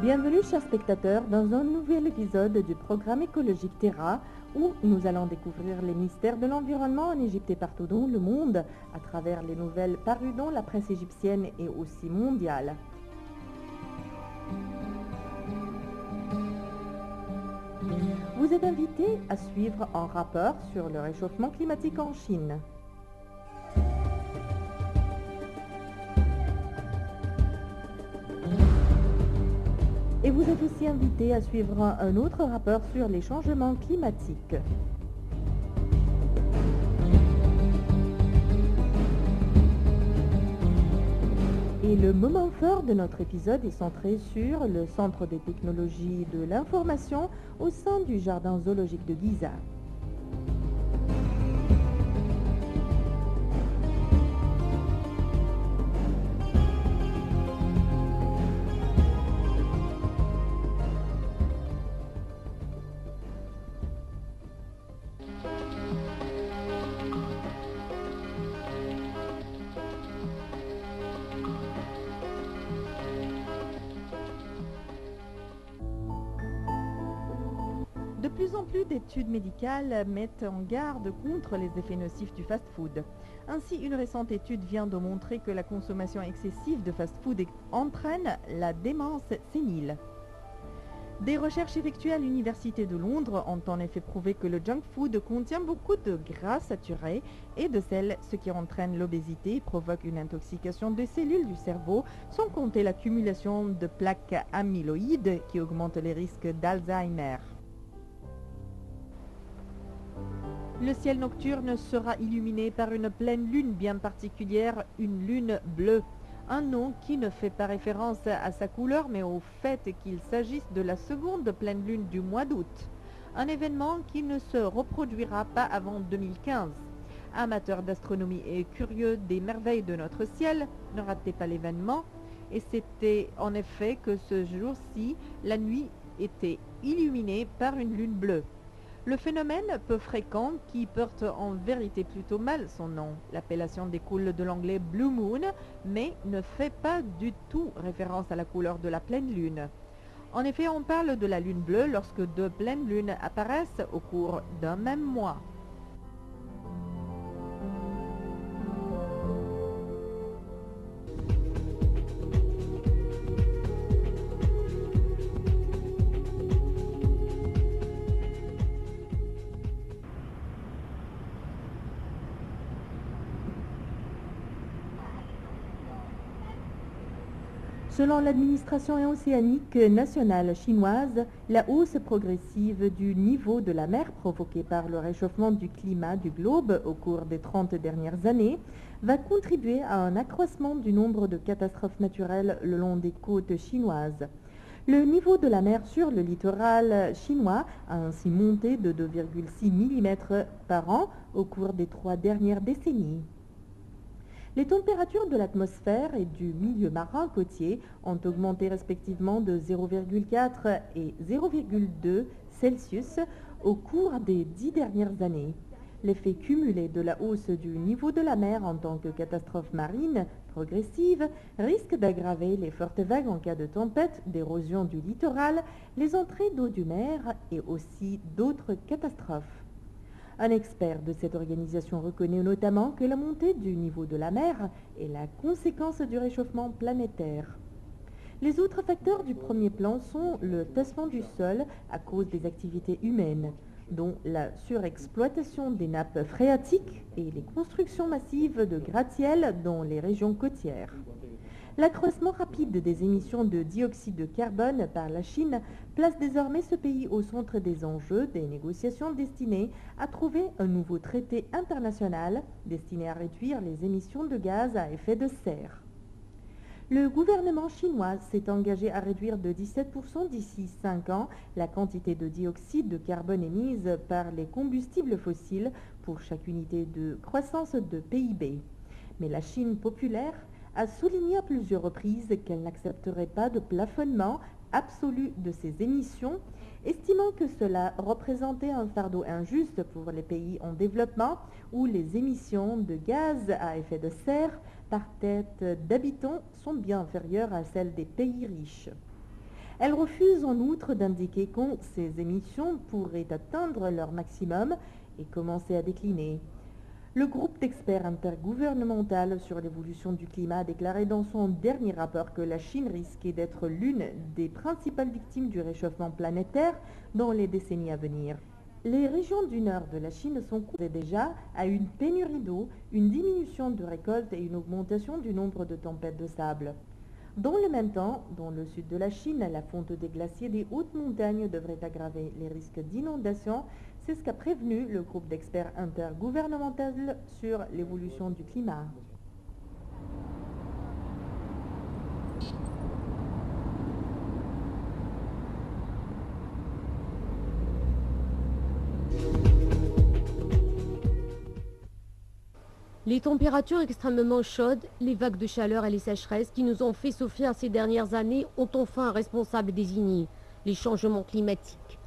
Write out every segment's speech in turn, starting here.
Bienvenue chers spectateurs dans un nouvel épisode du programme écologique Terra où nous allons découvrir les mystères de l'environnement en Égypte et partout dans le monde à travers les nouvelles parues dans la presse égyptienne et aussi mondiale. Vous êtes invité à suivre un rapport sur le réchauffement climatique en Chine. Et vous êtes aussi invité à suivre un autre rapport sur les changements climatiques. Et le moment fort de notre épisode est centré sur le Centre des technologies de l'information au sein du Jardin zoologique de Giza. De plus en plus d'études médicales mettent en garde contre les effets nocifs du fast-food. Ainsi, une récente étude vient de montrer que la consommation excessive de fast-food entraîne la démence sénile. Des recherches effectuées à l'Université de Londres ont en effet prouvé que le junk food contient beaucoup de gras saturés et de sel, ce qui entraîne l'obésité et provoque une intoxication des cellules du cerveau, sans compter l'accumulation de plaques amyloïdes qui augmentent les risques d'Alzheimer. Le ciel nocturne sera illuminé par une pleine lune bien particulière, une lune bleue. Un nom qui ne fait pas référence à sa couleur, mais au fait qu'il s'agisse de la seconde pleine lune du mois d'août. Un événement qui ne se reproduira pas avant 2015. Amateurs d'astronomie et curieux des merveilles de notre ciel, ne ratez pas l'événement. Et c'était en effet que ce jour-ci, la nuit était illuminée par une lune bleue. Le phénomène peu fréquent qui porte en vérité plutôt mal son nom. L'appellation découle de l'anglais Blue Moon, mais ne fait pas du tout référence à la couleur de la pleine lune. En effet, on parle de la lune bleue lorsque deux pleines lunes apparaissent au cours d'un même mois. Selon l'administration océanique nationale chinoise, la hausse progressive du niveau de la mer provoquée par le réchauffement du climat du globe au cours des 30 dernières années va contribuer à un accroissement du nombre de catastrophes naturelles le long des côtes chinoises. Le niveau de la mer sur le littoral chinois a ainsi monté de 2,6 mm par an au cours des 3 dernières décennies. Les températures de l'atmosphère et du milieu marin côtier ont augmenté respectivement de 0,4 et 0,2 Celsius au cours des 10 dernières années. L'effet cumulé de la hausse du niveau de la mer en tant que catastrophe marine progressive risque d'aggraver les fortes vagues en cas de tempête, d'érosion du littoral, les entrées d'eau du mer et aussi d'autres catastrophes. Un expert de cette organisation reconnaît notamment que la montée du niveau de la mer est la conséquence du réchauffement planétaire. Les autres facteurs du premier plan sont le tassement du sol à cause des activités humaines, dont la surexploitation des nappes phréatiques et les constructions massives de gratte-ciel dans les régions côtières. L'accroissement rapide des émissions de dioxyde de carbone par la Chine place désormais ce pays au centre des enjeux des négociations destinées à trouver un nouveau traité international destiné à réduire les émissions de gaz à effet de serre. Le gouvernement chinois s'est engagé à réduire de 17% d'ici 5 ans la quantité de dioxyde de carbone émise par les combustibles fossiles pour chaque unité de croissance de PIB. Mais la Chine populaire a souligné à plusieurs reprises qu'elle n'accepterait pas de plafonnement absolu de ces émissions, estimant que cela représentait un fardeau injuste pour les pays en développement où les émissions de gaz à effet de serre par tête d'habitants sont bien inférieures à celles des pays riches. Elle refuse en outre d'indiquer quand ces émissions pourraient atteindre leur maximum et commencer à décliner. Le groupe d'experts intergouvernemental sur l'évolution du climat a déclaré dans son dernier rapport que la Chine risquait d'être l'une des principales victimes du réchauffement planétaire dans les décennies à venir. Les régions du nord de la Chine sont confrontées déjà à une pénurie d'eau, une diminution de récoltes et une augmentation du nombre de tempêtes de sable. Dans le même temps, dans le sud de la Chine, la fonte des glaciers des hautes montagnes devrait aggraver les risques d'inondation. C'est ce qu'a prévenu le groupe d'experts intergouvernemental sur l'évolution du climat. Les températures extrêmement chaudes, les vagues de chaleur et les sécheresses qui nous ont fait souffrir ces dernières années ont enfin un responsable désigné, les changements climatiques.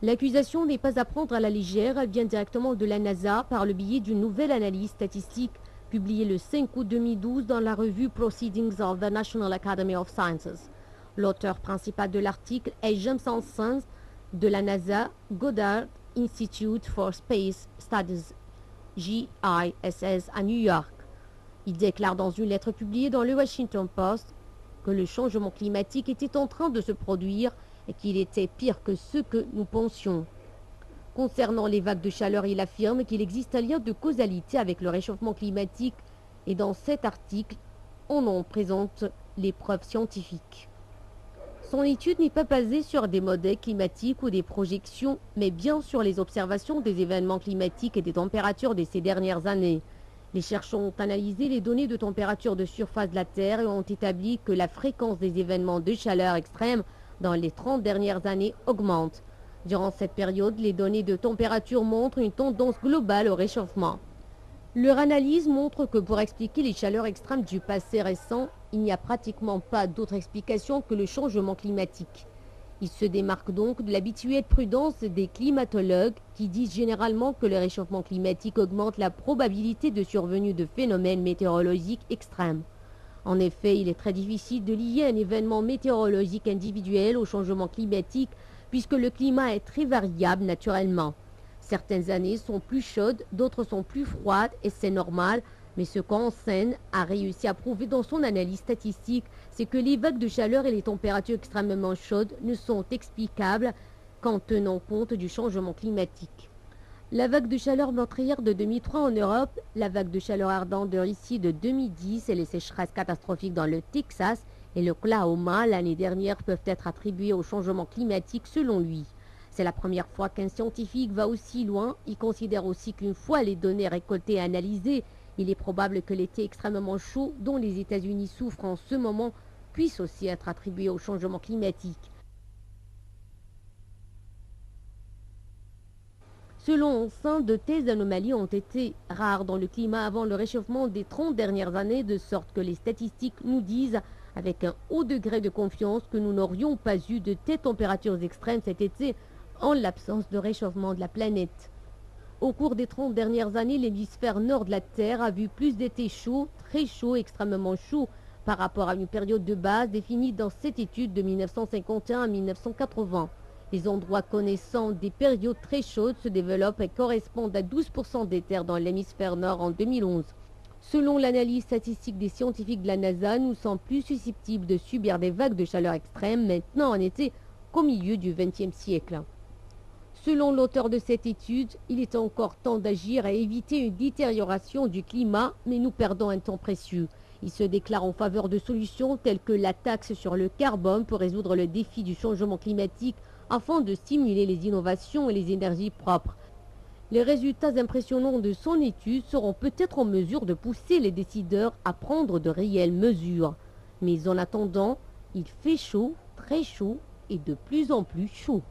L'accusation n'est pas à prendre à la légère, elle vient directement de la NASA par le biais d'une nouvelle analyse statistique publiée le 5 août 2012 dans la revue Proceedings of the National Academy of Sciences. L'auteur principal de l'article est James Hansen de la NASA Goddard Institute for Space Studies, JISS, à New York. Il déclare dans une lettre publiée dans le Washington Post que le changement climatique était en train de se produire et qu'il était pire que ce que nous pensions. Concernant les vagues de chaleur, il affirme qu'il existe un lien de causalité avec le réchauffement climatique et dans cet article, on en présente les preuves scientifiques. Son étude n'est pas basée sur des modèles climatiques ou des projections, mais bien sur les observations des événements climatiques et des températures de ces dernières années. Les chercheurs ont analysé les données de température de surface de la Terre et ont établi que la fréquence des événements de chaleur extrême dans les 30 dernières années augmente. Durant cette période, les données de température montrent une tendance globale au réchauffement. Leur analyse montre que pour expliquer les chaleurs extrêmes du passé récent, il n'y a pratiquement pas d'autre explication que le changement climatique. Il se démarque donc de l'habituelle prudence des climatologues qui disent généralement que le réchauffement climatique augmente la probabilité de survenue de phénomènes météorologiques extrêmes. En effet, il est très difficile de lier un événement météorologique individuel au changement climatique puisque le climat est très variable naturellement. Certaines années sont plus chaudes, d'autres sont plus froides et c'est normal, mais ce qu'Hansen a réussi à prouver dans son analyse statistique, c'est que les vagues de chaleur et les températures extrêmement chaudes ne sont explicables qu'en tenant compte du changement climatique. La vague de chaleur meurtrière de 2003 en Europe, la vague de chaleur ardente de Russie de 2010 et les sécheresses catastrophiques dans le Texas et l'Oklahoma l'année dernière peuvent être attribuées au changement climatique selon lui. C'est la première fois qu'un scientifique va aussi loin. Il considère aussi qu'une fois les données récoltées et analysées, il est probable que l'été extrêmement chaud dont les États-Unis souffrent en ce moment puisse aussi être attribué au changement climatique. Selon Hansen, de telles anomalies ont été rares dans le climat avant le réchauffement des 30 dernières années, de sorte que les statistiques nous disent avec un haut degré de confiance que nous n'aurions pas eu de telles températures extrêmes cet été en l'absence de réchauffement de la planète. Au cours des 30 dernières années, l'hémisphère nord de la Terre a vu plus d'étés chauds, très chauds, extrêmement chauds par rapport à une période de base définie dans cette étude de 1951 à 1980. Les endroits connaissant des périodes très chaudes se développent et correspondent à 12% des terres dans l'hémisphère nord en 2011. Selon l'analyse statistique des scientifiques de la NASA, nous sommes plus susceptibles de subir des vagues de chaleur extrêmes maintenant en été qu'au milieu du XXe siècle. Selon l'auteur de cette étude, il est encore temps d'agir et éviter une détérioration du climat, mais nous perdons un temps précieux. Il se déclare en faveur de solutions telles que la taxe sur le carbone pour résoudre le défi du changement climatique afin de stimuler les innovations et les énergies propres. Les résultats impressionnants de son étude seront peut-être en mesure de pousser les décideurs à prendre de réelles mesures. Mais en attendant, il fait chaud, très chaud et de plus en plus chaud.